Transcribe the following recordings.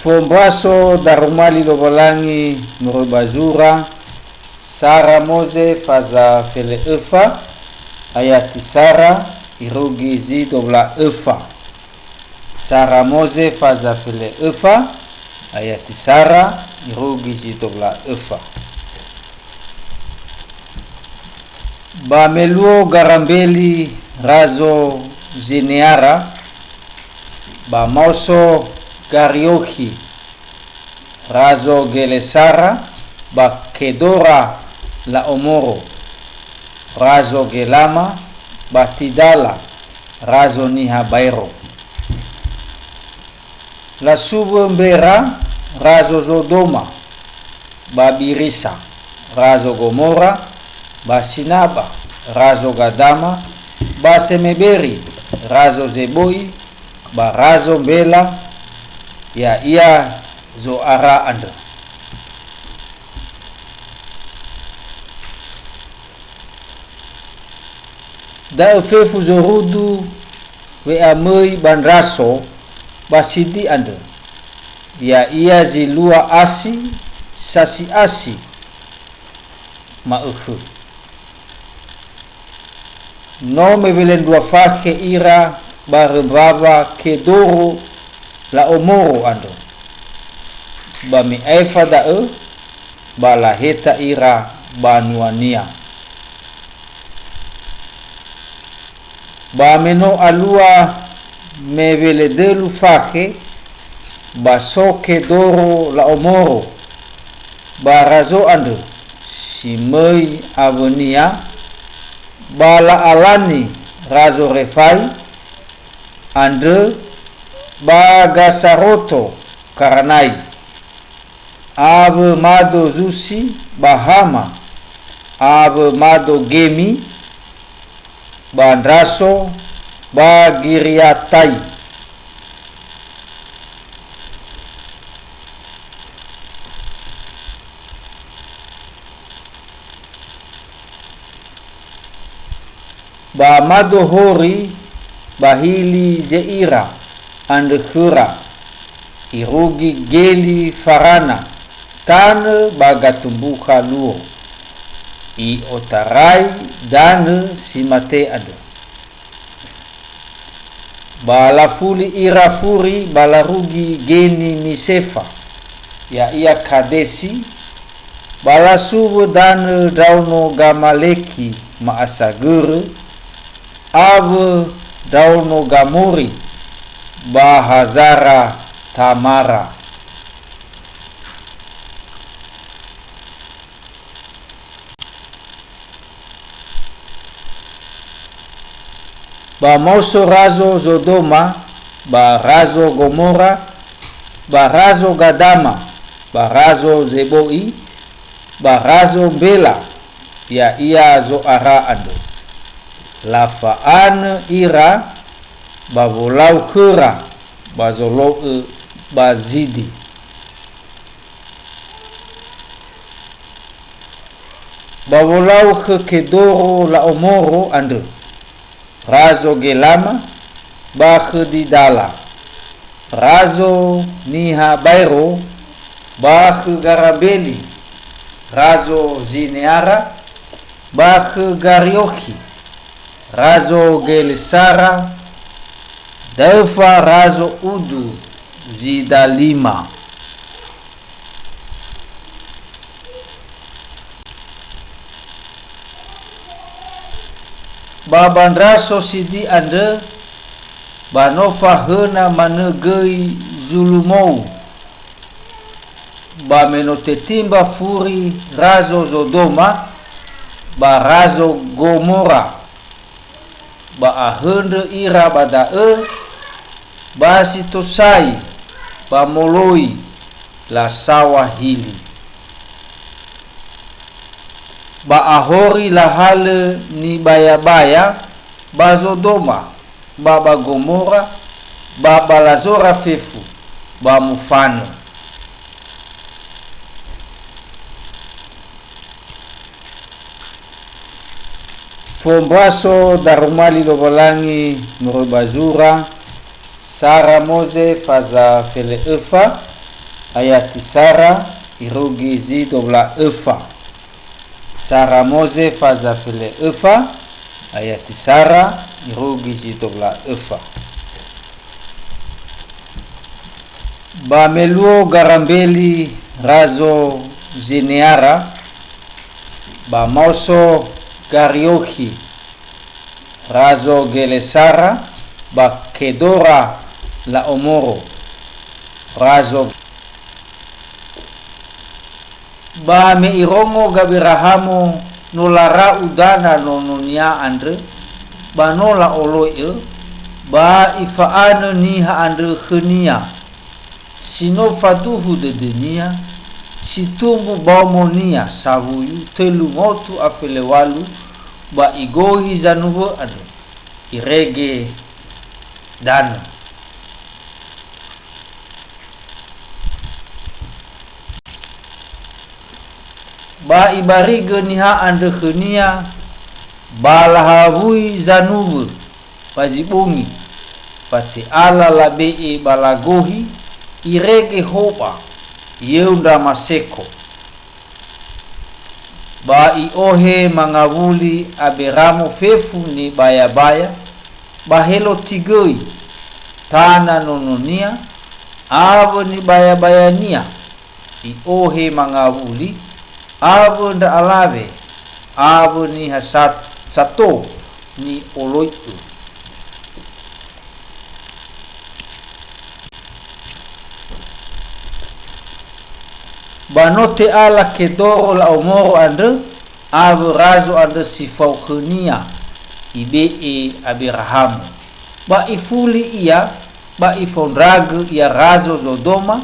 Fombraso darumali lobalangi nurubazura Sara moze faza fele efa ayati Sara irugi zi dobla efa. Sara moze faza fele efa ayati Sara irugi zi dobla efa. Ba meluo garambeli razo zineara ba mauso garioki razo gelesara ba kedora la omoro razo gelama ba tidala razo niha bairo la subumbera razo zodoma ba birisa razo gomora ba sinaba razo gadama ba semeberi razo zeboi ba razo mbela ya ia zo ara anda. Da fefu zorudu we amoi banraso basidi anda ya ia zilua asi sasi asi maukhu no mebelen dua fake ira barembaba kedoro la omoro ando ba mi aifa da ba la heta ira banuania ba meno alua mevele delu fake ba soke doro la omoro ba razo ando simei avonia ba la alani razo refai ande bagasaroto karanai ave mado zusi bahama ave mado gemi bandraso bagiriatai ba mado hori bahili zeira andekura irugi geli farana tane bagatumbuha luo i otarai dane simate ada balafuli irafuri balarugi geni misefa ya ia kadesi balasubu dane dauno gamaleki maasagere ave dauno gamuri bahazara tamara ba mauso razo zodoma ba razo gomora ba razo gadama ba razo zeboi ba razo mbela ya ia zo ara ando lafaan ira bavolau kura bazolo bazidi bavolau kedoro la omoro ande razo gelama bakhdi dala razo niha bairo bakh garabeli razo zineara bakh garioki razo gelisara Delfa razo udu zida lima babandraso sidi ande banofa hena manegei zulumou ba menotetimba furi razo zodoma ba razo gomora ba ahende ira bada basi tosai bamoloi la sawahili ba ahori la hale ni baya-baya bazodoma baba gomora baba lazora fefu ba mufano Fombraso darumali lobalangi nurubazura Sara moze faza fele efa ayat Sara irugi zido bla efa. Sara moze faza file efa ayat Sara irugi zido bla efa. Ba meluo garambeli razo zineara ba moso gariohi razo gelesara ba kedora la omoro razo ba me irongo gabirahamo nolara udana nononia andre ba nola oloe ba ifaana niha andre khenia sino faduhu de dunia situmbu baumonia savuyu telu motu afelewalu ba igohi zanubu adu irege dano. Ba ibarige niha ande khenia balahabui zanubu pazibungi pati ala labe balagohi irege hoba yeunda maseko ba iohe mangavuli aberamo fefu ni baya-baya bahelo tigoi tana nononia avo ni baya-baya nia iohe mangavuli avo nda alave avo ni hasat sato ni oloitu. Banote ala kedoro la omoro ande ave razo ande sifau khenia ibe Abraham ba ifuli ia ba ifondrag ia razo Sodoma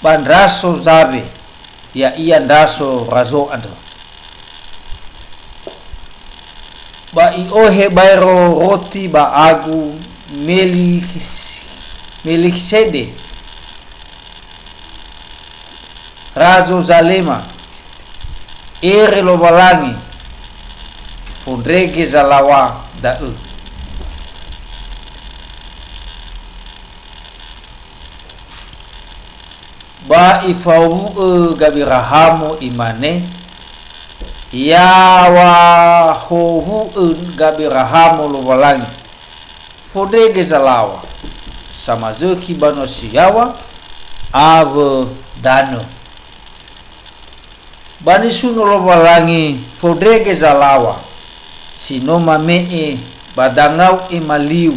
bandraso zabe ya ia ndaso razo ande ba iohe bairo roti ba agu Melkisedek razo zalema ere lo balangi pondrege zalawa da ba ifau gabirahamo imane yawa hohu gabirahamo lo balangi pondrege zalawa sama zeki bano siyawa ave dano bani suno lo balangi fodrege zalawa sinoma mee badangau maliu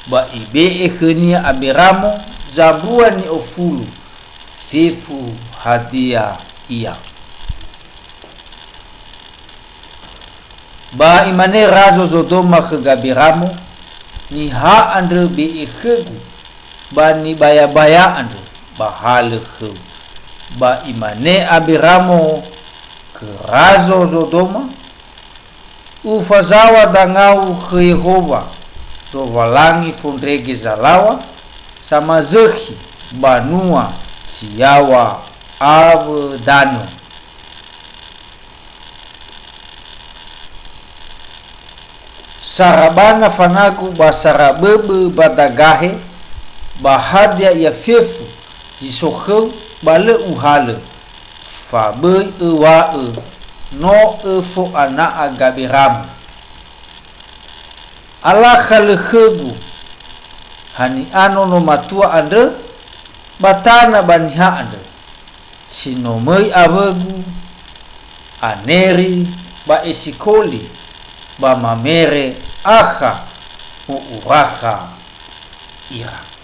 ba ibe khenia aberamo zabua ni ofulu fefu hadia ia ba imane razo Sodoma khagabiramo ni ha andre be khegu bani baya-baya andre bahale khegu ba imane Abramo ke razo Sodoma ufazawa dangau ke Yehova do walangi fondrege zalawa sama zekhi banua siyawa ave dano sarabana fanagu basarabebe badagahe bahadia ya fefu jisokheu bale uhale fa be wa no fo ana agabiram ala khalkhegu hani ano no matua ande batana banha ande sinomei abegu aneri ba esikoli ba mamere akha u uraha ira